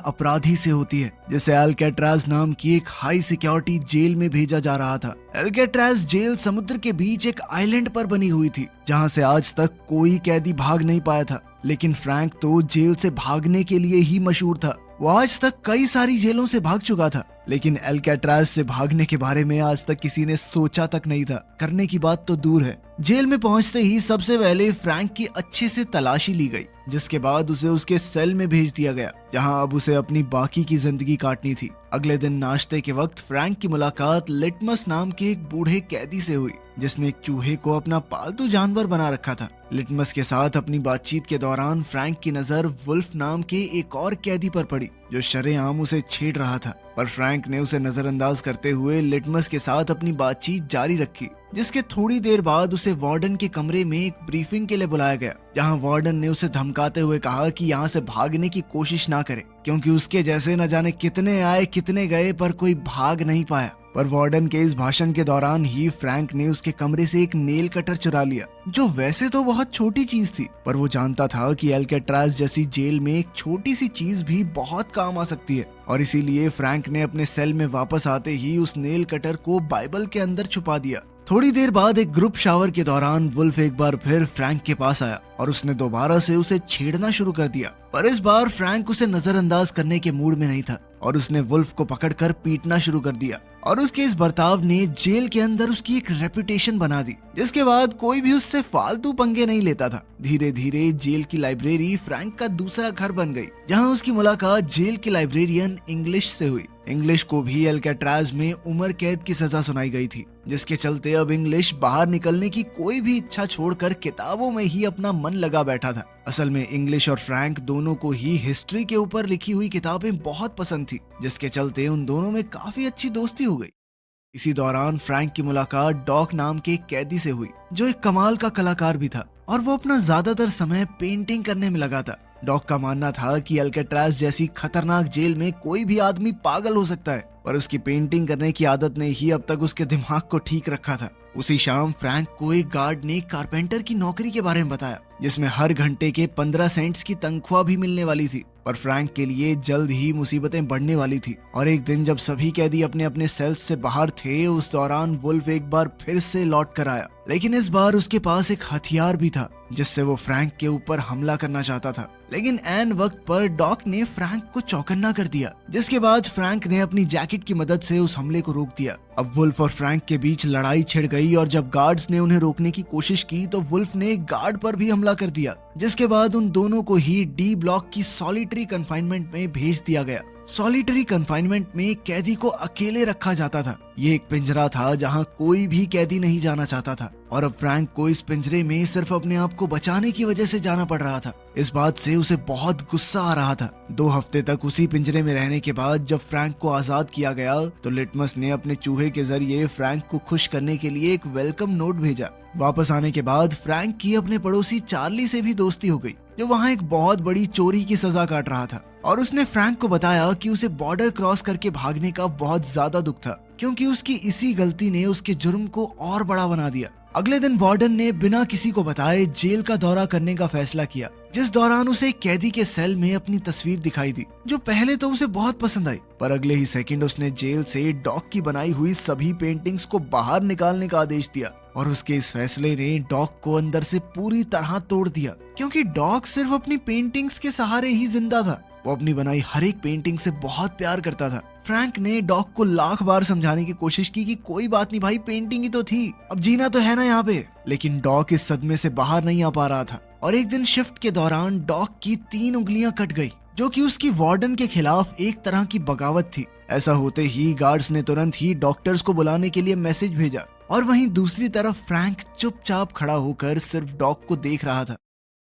अपराधी से होती है, जिसे अल्काट्राज नाम की एक हाई सिक्योरिटी जेल में भेजा जा रहा था। अल्काट्राज जेल समुद्र के बीच एक आइलैंड पर बनी हुई थी, जहां से आज तक कोई कैदी भाग नहीं पाया था। लेकिन फ्रैंक तो जेल से भागने के लिए ही मशहूर था। वो आज तक कई सारी जेलों से भाग चुका था, लेकिन अल्काट्राज से भागने के बारे में आज तक किसी ने सोचा तक नहीं था। करने की बात तो दूर है। जेल में पहुंचते ही सबसे पहले फ्रैंक की अच्छे से तलाशी ली गई, जिसके बाद उसे उसके सेल में भेज दिया गया, जहां अब उसे अपनी बाकी की जिंदगी काटनी थी। अगले दिन नाश्ते के वक्त फ्रैंक की मुलाकात लिटमस नाम के एक बूढ़े कैदी से हुई, जिसने एक चूहे को अपना पालतू जानवर बना रखा था। लिटमस के साथ अपनी बातचीत के दौरान फ्रैंक की नजर वुल्फ नाम के एक और कैदी पर पड़ी, जो शरेआम उसे छेड़ रहा था। पर फ्रैंक ने उसे नजरअंदाज करते हुए लिटमस के साथ अपनी बातचीत जारी रखी, जिसके थोड़ी देर बाद उसे वार्डन के कमरे में एक ब्रीफिंग के लिए बुलाया गया, जहां वार्डन ने उसे धमकाते हुए कहा कि यहाँ से भागने की कोशिश ना करे, क्योंकि उसके जैसे न जाने कितने आए कितने गए पर कोई भाग नहीं पाया। पर वार्डन के इस भाषण के दौरान ही फ्रैंक ने उसके कमरे से एक नेल कटर चुरा लिया, जो वैसे तो बहुत छोटी चीज थी, पर वो जानता था कि अल्काट्राज जैसी जेल में एक छोटी सी चीज भी बहुत काम आ सकती है। और इसीलिए फ्रैंक ने अपने सेल में वापस आते ही उस नेल कटर को बाइबल के अंदर छुपा दिया। थोड़ी देर बाद एक ग्रुप शावर के दौरान वुल्फ एक बार फिर फ्रैंक के पास आया और उसने दोबारा से उसे छेड़ना शुरू कर दिया। पर इस बार फ्रैंक उसे नजरअंदाज करने के मूड में नहीं था और उसने वुल्फ को पकड़कर पीटना शुरू कर दिया। और उसके इस बर्ताव ने जेल के अंदर उसकी एक रेपुटेशन बना दी, जिसके बाद कोई भी उससे फालतू पंगे नहीं लेता था। धीरे धीरे जेल की लाइब्रेरी फ्रैंक का दूसरा घर बन गई, जहां उसकी मुलाकात जेल के लाइब्रेरियन इंग्लिश से हुई। इंग्लिश को भी अल्काट्राज में उम्र कैद की सजा सुनाई गई थी, जिसके चलते अब इंग्लिश बाहर निकलने की कोई भी इच्छा छोड़कर किताबों में ही अपना मन लगा बैठा था। असल में इंग्लिश और फ्रैंक दोनों को ही हिस्ट्री के ऊपर लिखी हुई किताबें बहुत पसंद थी, जिसके चलते उन दोनों में काफी अच्छी दोस्ती हो गई। इसी दौरान फ्रैंक की मुलाकात डॉक नाम के एक कैदी से हुई, जो एक कमाल का कलाकार भी था और वो अपना ज्यादातर समय पेंटिंग करने में लगा था। डॉक का मानना था कि अल्काट्राज जैसी खतरनाक जेल में कोई भी आदमी पागल हो सकता है, पर उसकी पेंटिंग करने की आदत ने ही अब तक उसके दिमाग को ठीक रखा था। उसी शाम फ्रैंक को एक गार्ड ने कारपेंटर की नौकरी के बारे में बताया, जिसमें हर घंटे के 15 सेंट्स की तनख्वाह भी मिलने वाली थी। पर फ्रैंक के लिए जल्द ही मुसीबतें बढ़ने वाली थी और एक दिन जब सभी कैदी अपने अपने सेल्स से बाहर थे, उस दौरान वुल्फ एक बार फिर से लौट कर आया, लेकिन इस बार उसके पास एक हथियार भी था, जिससे वो फ्रैंक के ऊपर हमला करना चाहता था। लेकिन ऐन वक्त पर डॉक ने फ्रैंक को चौकन्ना कर दिया, जिसके बाद फ्रैंक ने अपनी जैकेट की मदद से उस हमले को रोक दिया। अब वुल्फ और फ्रैंक के बीच लड़ाई छिड़ गई और जब गार्ड्स ने उन्हें रोकने की कोशिश की तो वुल्फ ने एक गार्ड पर भी हमला कर दिया, जिसके बाद उन दोनों को ही डी ब्लॉक की सॉलिटरी कन्फाइनमेंट में भेज दिया गया। सॉलिटरी कन्फाइनमेंट में कैदी को अकेले रखा जाता था। ये एक पिंजरा था जहां कोई भी कैदी नहीं जाना चाहता था और अब फ्रैंक को इस पिंजरे में सिर्फ अपने आप को बचाने की वजह से जाना पड़ रहा था। इस बात से उसे बहुत गुस्सा आ रहा था। 2 हफ्ते तक उसी पिंजरे में रहने के बाद जब फ्रैंक को आजाद किया गया तो लिटमस ने अपने चूहे के जरिए फ्रैंक को खुश करने के लिए एक वेलकम नोट भेजा। वापस आने के बाद फ्रैंक की अपने पड़ोसी चार्ली से भी दोस्ती हो गई, जो वहाँ एक बहुत बड़ी चोरी की सजा काट रहा था और उसने फ्रैंक को बताया कि उसे बॉर्डर क्रॉस करके भागने का बहुत ज्यादा दुख था, क्योंकि उसकी इसी गलती ने उसके जुर्म को और बड़ा बना दिया। अगले दिन वार्डन ने बिना किसी को बताए जेल का दौरा करने का फैसला किया, जिस दौरान उसे एक कैदी के सेल में अपनी तस्वीर दिखाई दी, जो पहले तो उसे बहुत पसंद आई, पर अगले ही सेकंड उसने जेल से डॉक की बनाई हुई सभी पेंटिंग्स को बाहर निकालने का आदेश दिया और उसके इस फैसले ने डॉक को अंदर से पूरी तरह तोड़ दिया, क्योंकि डॉक सिर्फ अपनी पेंटिंग्स के सहारे ही जिंदा था। वो अपनी बनाई हर एक पेंटिंग से बहुत प्यार करता था। फ्रैंक ने डॉक को लाख बार समझाने की कोशिश की कि कोई बात नहीं भाई, पेंटिंग ही तो थी, अब जीना तो है ना यहाँ पे। लेकिन डॉक इस सदमे से बाहर नहीं आ पा रहा था और एक दिन शिफ्ट के दौरान डॉक की 3 उंगलियां कट गई, जो कि उसकी वार्डन के खिलाफ एक तरह की बगावत थी। ऐसा होते ही गार्ड्स ने तुरंत ही डॉक्टर्स को बुलाने के लिए मैसेज भेजा और वहीं दूसरी तरफ फ्रैंक चुपचाप खड़ा होकर सिर्फ डॉक को देख रहा था।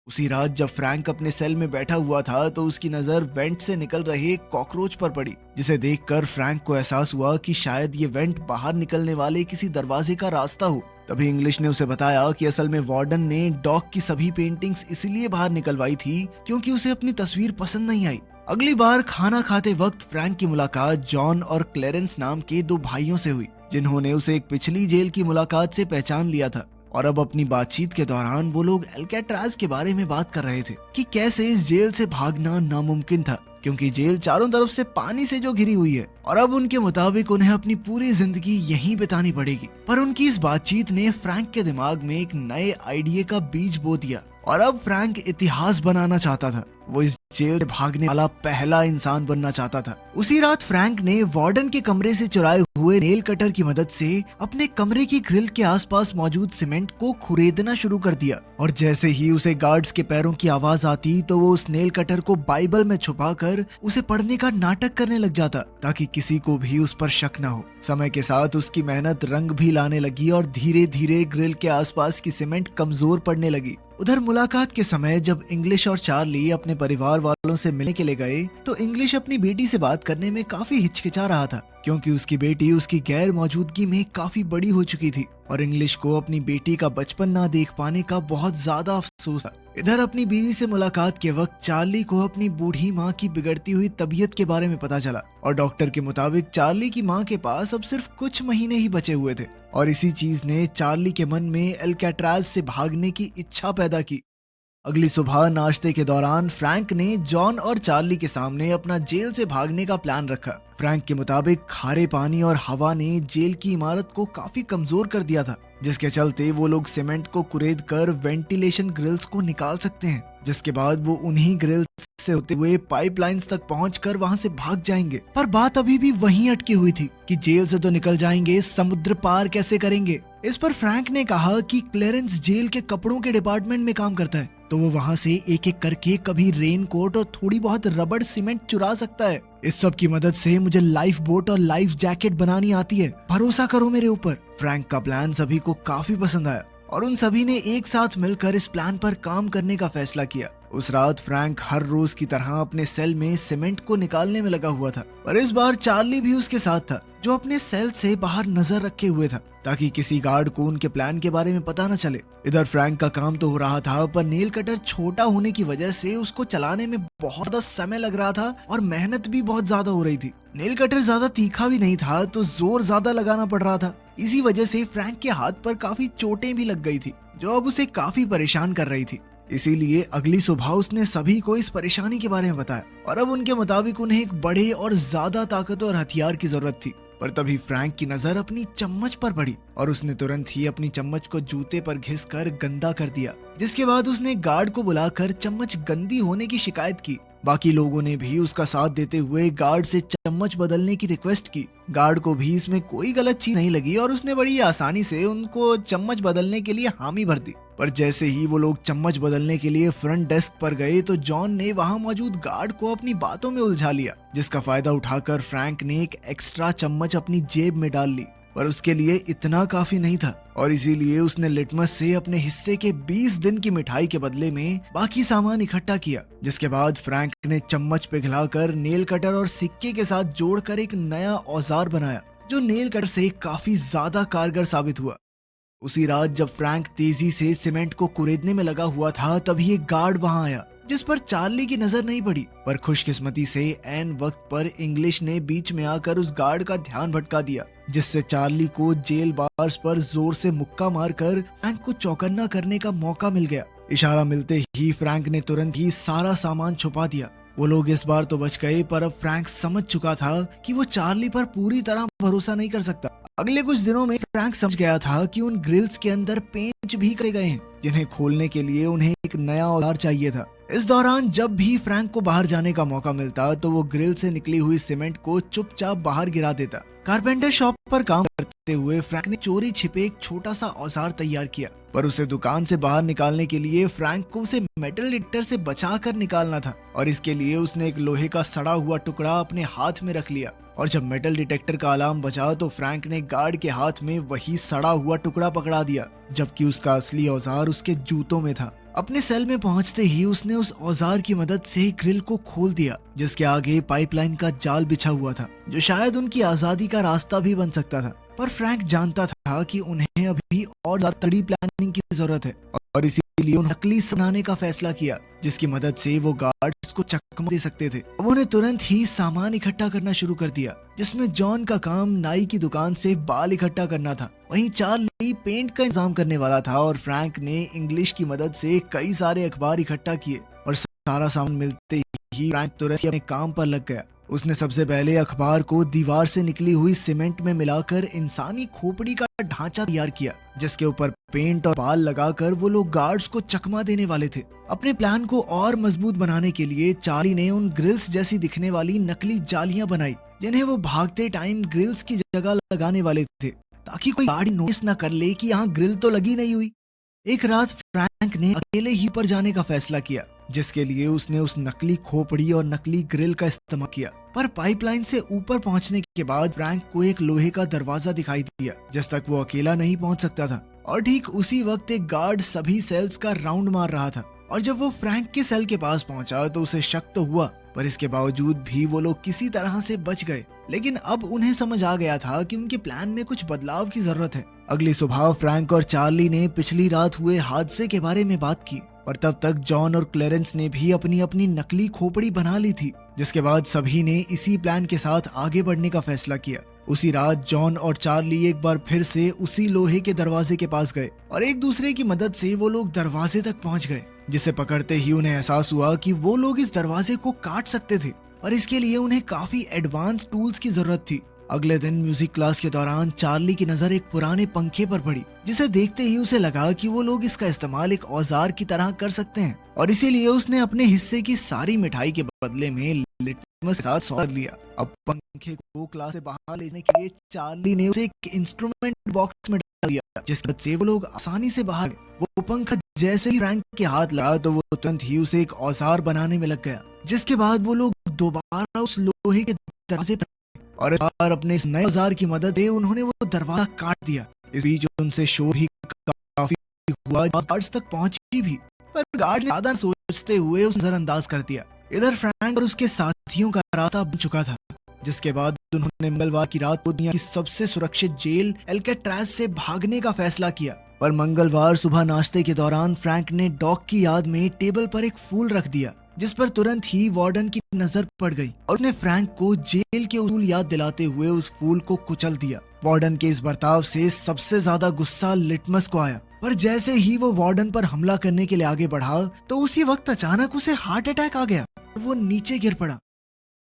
उसी रात जब फ्रैंक अपने सेल में बैठा हुआ था तो उसकी नजर वेंट से निकल रहे एक कॉकरोच पर पड़ी, जिसे देखकर फ्रैंक को एहसास हुआ कि शायद ये वेंट बाहर निकलने वाले किसी दरवाजे का रास्ता हो। तभी इंग्लिश ने उसे बताया कि असल में वार्डन ने डॉक की सभी पेंटिंग्स इसलिए बाहर निकलवाई थी क्योंकि उसे अपनी तस्वीर पसंद नहीं आई। अगली बार खाना खाते वक्त फ्रैंक की मुलाकात जॉन और क्लेरेंस नाम के 2 भाइयों से हुई, जिन्होंने उसे एक पिछली जेल की मुलाकात से पहचान लिया था। और अब अपनी बातचीत के दौरान वो लोग अल्काट्राज के बारे में बात कर रहे थे कि कैसे इस जेल से भागना नामुमकिन था, क्योंकि जेल चारों तरफ से पानी से जो घिरी हुई है और अब उनके मुताबिक उन्हें अपनी पूरी जिंदगी यहीं बितानी पड़ेगी। पर उनकी इस बातचीत ने फ्रैंक के दिमाग में एक नए आइडिया का बीज बो दिया और अब फ्रैंक इतिहास बनाना चाहता था। वो इस जेल से भागने वाला पहला इंसान बनना चाहता था। उसी रात फ्रैंक ने वार्डन के कमरे से चुराए हुए नेल कटर की मदद से अपने कमरे की ग्रिल के आसपास मौजूद सीमेंट को खुरेदना शुरू कर दिया और जैसे ही उसे गार्ड्स के पैरों की आवाज आती तो वो उस नेल कटर को बाइबल में छुपाकर उसे पढ़ने का नाटक करने लग जाता ताकि किसी को भी उस पर शक न हो। समय के साथ उसकी मेहनत रंग भी लाने लगी और धीरे धीरे ग्रिल के आसपास की सीमेंट कमजोर पड़ने लगी। उधर मुलाकात के समय जब इंग्लिश और चार्ली अपने परिवार वालों से मिलने के लिए गए तो इंग्लिश अपनी बेटी से बात करने में काफी हिचकिचा रहा था क्योंकि उसकी बेटी उसकी गैर मौजूदगी में काफी बड़ी हो चुकी थी और इंग्लिश को अपनी बेटी का बचपन ना देख पाने का बहुत ज्यादा अफसोस था। इधर अपनी बीवी से मुलाकात के वक्त चार्ली को अपनी बूढ़ी माँ की बिगड़ती हुई तबीयत के बारे में पता चला और डॉक्टर के मुताबिक चार्ली की माँ के पास अब सिर्फ कुछ महीने ही बचे हुए थे और इसी चीज ने चार्ली के मन में अल्काट्राज से भागने की इच्छा पैदा की। अगली सुबह नाश्ते के दौरान फ्रैंक ने जॉन और चार्ली के सामने अपना जेल से भागने का प्लान रखा। फ्रैंक के मुताबिक खारे पानी और हवा ने जेल की इमारत को काफी कमजोर कर दिया था जिसके चलते वो लोग सीमेंट को कुरेद कर वेंटिलेशन ग्रिल्स को निकाल सकते हैं जिसके बाद वो उन्हीं ग्रिल्स से होते हुए पाइपलाइंस तक पहुंचकर वहां से भाग जाएंगे। पर बात अभी भी वहीं अटकी हुई थी कि जेल से तो निकल जाएंगे, समुद्र पार कैसे करेंगे। इस पर फ्रैंक ने कहा कि क्लेरेंस जेल के कपड़ों के डिपार्टमेंट में काम करता है तो वो वहाँ से एक एक करके कभी रेन कोट और थोड़ी बहुत रबड़ सीमेंट चुरा सकता है। इस सब की मदद से मुझे लाइफ बोट और लाइफ जैकेट बनानी आती है, भरोसा करो मेरे ऊपर। फ्रैंक का प्लान सभी को काफी पसंद आया और उन सभी ने एक साथ मिलकर इस प्लान पर काम करने का फैसला किया। उस रात फ्रैंक हर रोज की तरह अपने सेल में सीमेंट को निकालने में लगा हुआ था पर इस बार चार्ली भी उसके साथ था जो अपने सेल से बाहर नजर रखे हुए था ताकि किसी गार्ड को उनके प्लान के बारे में पता न चले। इधर फ्रैंक का काम तो हो रहा था पर नेल कटर छोटा होने की वजह से उसको चलाने में बहुत ज्यादा समय लग रहा था और मेहनत भी बहुत ज्यादा हो रही थी। नेल कटर ज्यादा तीखा भी नहीं था तो जोर ज्यादा लगाना पड़ रहा था। इसी वजह से फ्रैंक के हाथ पर काफी चोटें भी लग गई थी जो अब उसे काफी परेशान कर रही थी। इसीलिए अगली सुबह उसने सभी को इस परेशानी के बारे में बताया और अब उनके मुताबिक उन्हें एक बड़े और ज्यादा ताकतवर हथियार की जरूरत थी। पर तभी फ्रैंक की नजर अपनी चम्मच पर पड़ी और उसने तुरंत ही अपनी चम्मच को जूते पर घिसकर गंदा कर दिया जिसके बाद उसने गार्ड को बुलाकर चम्मच गंदी होने की शिकायत की। बाकी लोगों ने भी उसका साथ देते हुए गार्ड से चम्मच बदलने की रिक्वेस्ट की। गार्ड को भी इसमें कोई गलत चीज नहीं लगी और उसने बड़ी आसानी से उनको चम्मच बदलने के लिए हामी भर दी। पर जैसे ही वो लोग चम्मच बदलने के लिए फ्रंट डेस्क पर गए तो जॉन ने वहां मौजूद गार्ड को अपनी बातों में उलझा लिया जिसका फायदा उठाकर फ्रैंक ने एक एक्स्ट्रा चम्मच अपनी जेब में डाल ली। पर उसके लिए इतना काफी नहीं था और इसीलिए उसने लिटमस से अपने हिस्से के 20 दिन की मिठाई के बदले में बाकी सामान इकट्ठा किया जिसके बाद फ्रैंक ने चम्मच पिघलाकर नेल कटर और सिक्के के साथ जोड़कर एक नया औजार बनाया जो नेल कटर से काफी ज्यादा कारगर साबित हुआ। उसी रात जब फ्रैंक तेजी से सीमेंट को कुरेदने में लगा हुआ था तभी एक गार्ड वहां आया जिस पर चार्ली की नजर नहीं पड़ी। पर खुशकिस्मती से ऐन वक्त पर इंग्लिश ने बीच में आकर उस गार्ड का ध्यान भटका दिया जिससे चार्ली को जेल बार्स पर जोर से मुक्का मारकर फ्रैंक को चौकन्ना करने का मौका मिल गया। इशारा मिलते ही फ्रैंक ने तुरंत ही सारा सामान छुपा दिया। वो लोग इस बार तो बच गए पर अब फ्रैंक समझ चुका था कि वो चार्ली पर पूरी तरह भरोसा नहीं कर सकता। अगले कुछ दिनों में फ्रैंक समझ गया था कि उन ग्रिल्स के अंदर पेंच भी करे गए हैं जिन्हें खोलने के लिए उन्हें एक नया औजार चाहिए था। इस दौरान जब भी फ्रैंक को बाहर जाने का मौका मिलता तो वो ग्रिल से निकली हुई सीमेंट को चुपचाप बाहर गिरा देता। कारपेंटर शॉप पर काम करते हुए फ्रैंक ने चोरी छिपे एक छोटा सा औजार तैयार किया पर उसे दुकान से बाहर निकालने के लिए फ्रैंक को उसे मेटल डिटेक्टर से बचाकर निकालना था और इसके लिए उसने एक लोहे का सड़ा हुआ टुकड़ा अपने हाथ में रख लिया और जब मेटल डिटेक्टर का अलार्म बजा तो फ्रैंक ने गार्ड के हाथ में वही सड़ा हुआ टुकड़ा पकड़ा दिया जबकि उसका असली औजार उसके जूतों में था। अपने सेल में पहुंचते ही उसने उस औजार की मदद से ग्रिल को खोल दिया जिसके आगे पाइपलाइन का जाल बिछा हुआ था जो शायद उनकी आजादी का रास्ता भी बन सकता था। पर फ्रैंक जानता था कि उन्हें अभी और तगड़ी प्लानिंग की जरूरत है और इसीलिए उन्हें नकली बनाने का फैसला किया जिसकी मदद से वो गार्ड्स को चकमा दे सकते थे। उन्होंने तुरंत ही सामान इकट्ठा करना शुरू कर दिया जिसमें जॉन का काम नाई की दुकान से बाल इकट्ठा करना था, वहीं चार्ली पेंट का इंतजाम करने वाला था और फ्रैंक ने इंग्लिश की मदद से कई सारे अखबार इकट्ठा किए और सारा सामान मिलते ही फ्रैंक तुरंत ही अपने काम पर लग गया। उसने सबसे पहले अखबार को दीवार से निकली हुई सीमेंट में मिलाकर इंसानी खोपड़ी का ढांचा तैयार किया, जिसके ऊपर पेंट और बाल लगाकर वो लोग गार्ड्स को चकमा देने वाले थे। अपने प्लान को और मजबूत बनाने के लिए चार्ली ने उन ग्रिल्स जैसी दिखने वाली नकली जालियां बनाई, जिन्हें वो भागते टाइम ग्रिल्स की जगह लगाने वाले थे, ताकि कोई गार्ड नोटिस न कर ले कि यहाँ ग्रिल तो लगी नहीं हुई। एक रात फ्रैंक ने अकेले ही ऊपर जाने का फैसला किया, जिसके लिए उसने उस नकली खोपड़ी और नकली ग्रिल का इस्तेमाल किया। पर पाइपलाइन से ऊपर पहुंचने के बाद फ्रैंक को एक लोहे का दरवाजा दिखाई दिया, जिस तक वो अकेला नहीं पहुंच सकता था। और ठीक उसी वक्त एक गार्ड सभी सेल्स का राउंड मार रहा था, और जब वो फ्रैंक के सेल के पास पहुंचा तो उसे शक तो हुआ, पर इसके बावजूद भी वो लोग किसी तरह से बच गए। लेकिन अब उन्हें समझ आ गया था कि उनके प्लान में कुछ बदलाव की जरूरत है। अगली सुबह फ्रैंक और चार्ली ने पिछली रात हुए हादसे के बारे में बात की, पर तब तक जॉन और क्लेरेंस ने भी अपनी अपनी नकली खोपड़ी बना ली थी, जिसके बाद सभी ने इसी प्लान के साथ आगे बढ़ने का फैसला किया। उसी रात जॉन और चार्ली एक बार फिर से उसी लोहे के दरवाजे के पास गए और एक दूसरे की मदद से वो लोग दरवाजे तक पहुंच गए, जिसे पकड़ते ही उन्हें एहसास हुआ कि वो लोग इस दरवाजे को काट सकते थे, और इसके लिए उन्हें काफी एडवांस टूल्स की जरूरत थी। अगले दिन म्यूजिक क्लास के दौरान चार्ली की नजर एक पुराने पंखे पर पड़ी, जिसे देखते ही उसे लगा कि वो लोग इसका इस्तेमाल एक औजार की तरह कर सकते हैं, और इसीलिए उसने अपने हिस्से की सारी मिठाई के बदले में लिटमस के साथ सौदा लिया। अब पंखे को क्लास से बाहर ले जाने के लिए चार्ली ने उसे एक इंस्ट्रूमेंट बॉक्स में डाल दिया, जिसकी वजह से वो लोग आसानी से बाहर गए। वो पंखा जैसे ही फ्रैंक के हाथ लगा तो वो तुरंत ही उसे एक औजार बनाने में लग गया, जिसके बाद वो लोग दोबारा उस लोहे के दरवाजे पर और अपने इस नए औजार की मदद से उन्होंने वो दरवाजा काट दिया। इस बीच उनसे शोर भी काफी हुआ, गार्ड्स तक पहुंची भी, पर गार्ड ने ज्यादा सोचते हुए उसे नजरअंदाज कर दिया। इधर फ्रैंक और उसके साथियों का रास्ता बन चुका था, जिसके बाद उन्होंने मंगलवार की रात को दुनिया की सबसे सुरक्षित जेल एल्केट्राज से भागने का फैसला किया। पर मंगलवार सुबह नाश्ते के दौरान फ्रैंक ने डॉग की याद में टेबल पर एक फूल रख दिया, जिस पर तुरंत ही वार्डन की नजर पड़ गई और उसने फ्रैंक को जेल के उसूल याद दिलाते हुए उस फूल को कुचल दिया। वार्डन के इस बर्ताव से सबसे ज्यादा गुस्सा लिटमस को आया, पर जैसे ही वो वार्डन पर हमला करने के लिए आगे बढ़ा तो उसी वक्त अचानक उसे हार्ट अटैक आ गया और वो नीचे गिर पड़ा।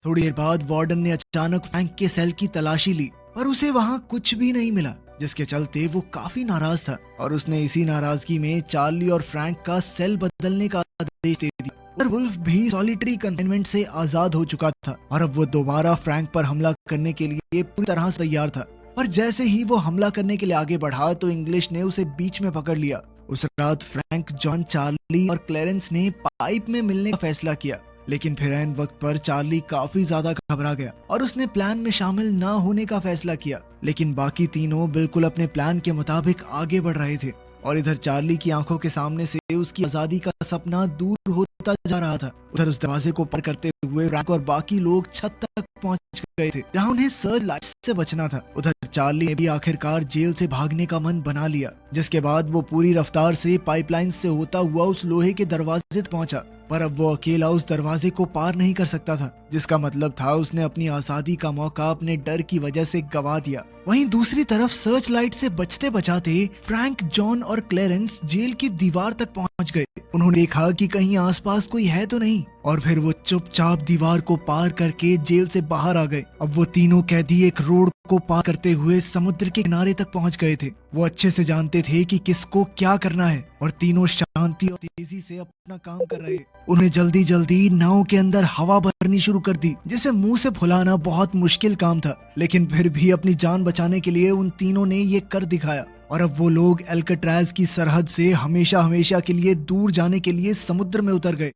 थोड़ी देर बाद वार्डन ने अचानक फ्रैंक के सेल की तलाशी ली, पर उसे वहाँ कुछ भी नहीं मिला, जिसके चलते वो काफी नाराज था और उसने इसी नाराजगी में चार्ली और फ्रैंक का सेल बदलने का आदेश दे दिया। और वुल्फ भी सॉलिटरी कंटेनमेंट से आजाद हो चुका था और अब वो दोबारा फ्रैंक पर हमला करने के लिए पूरी तरह से तैयार था। पर जैसे ही वो हमला करने के लिए आगे बढ़ा तो इंग्लिश ने उसे बीच में पकड़ लिया। उस रात फ्रैंक, जॉन, चार्ली और क्लेरेंस ने पाइप में मिलने का फैसला किया, लेकिन फिर ऐन वक्त पर चार्ली काफी ज्यादा घबरा गया और उसने प्लान में शामिल ना होने का फैसला किया। लेकिन बाकी तीनों बिल्कुल अपने प्लान के मुताबिक आगे बढ़ रहे थे और इधर चार्ली की आंखों के सामने से उसकी आजादी का सपना दूर होता जा रहा था। उधर उस दरवाजे को पार करते हुए फ्रैंक और बाकी लोग छत तक पहुंच गए थे, जहां उन्हें सर्च लाइट से बचना था। उधर चार्ली ने भी आखिरकार जेल से भागने का मन बना लिया, जिसके बाद वो पूरी रफ्तार से पाइपलाइन से होता हुआ उस लोहे के दरवाजे तक पहुंचा। पर अब वो अकेला उस दरवाजे को पार नहीं कर सकता था, जिसका मतलब था उसने अपनी आजादी का मौका अपने डर की वजह से गवा दिया। वहीं दूसरी तरफ सर्च लाइट से बचते बचाते फ्रैंक, जॉन और क्लेरेंस जेल की दीवार तक पहुंच गए। उन्होंने देखा कि कहीं आसपास कोई है तो नहीं, और फिर वो चुपचाप दीवार को पार करके जेल से बाहर आ गए। अब वो तीनों कैदी एक रोड को पार करते हुए समुद्र के किनारे तक पहुंच गए थे। वो अच्छे से जानते थे कि किसको क्या करना है और तीनों शांति और तेजी से अपना काम कर रहे। उन्हें जल्दी जल्दी नाव के अंदर हवा भरनी शुरू कर दी, जिसे मुंह से फुलाना बहुत मुश्किल काम था, लेकिन फिर भी अपनी जान बचाने के लिए उन तीनों ने ये कर दिखाया। और अब वो लोग एल्केट्राज की सरहद से हमेशा हमेशा के लिए दूर जाने के लिए समुद्र में उतर गए।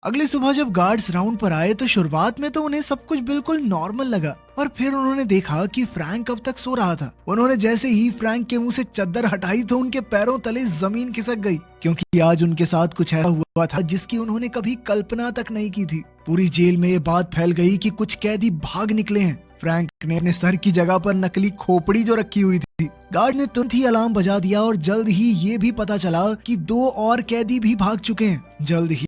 अगली सुबह जब गार्ड्स राउंड पर आए तो शुरुआत में तो उन्हें सब कुछ बिल्कुल नॉर्मल लगा, पर फिर उन्होंने देखा कि फ्रैंक अब तक सो रहा था। उन्होंने जैसे ही फ्रैंक के मुंह से चद्दर हटाई तो उनके पैरों तले जमीन खिसक गई, क्योंकि आज उनके साथ कुछ ऐसा हुआ था जिसकी उन्होंने कभी कल्पना तक नहीं की थी। पूरी जेल में ये बात फैल गई कि कुछ कैदी भाग निकले हैं। फ्रैंक ने अपने सर की जगह पर नकली खोपड़ी जो रखी हुई थी, गार्ड ने तुरंत ही अलार्म बजा दिया और जल्द ही ये भी पता चला कि 2 और कैदी भी भाग चुके हैं। जल्द ही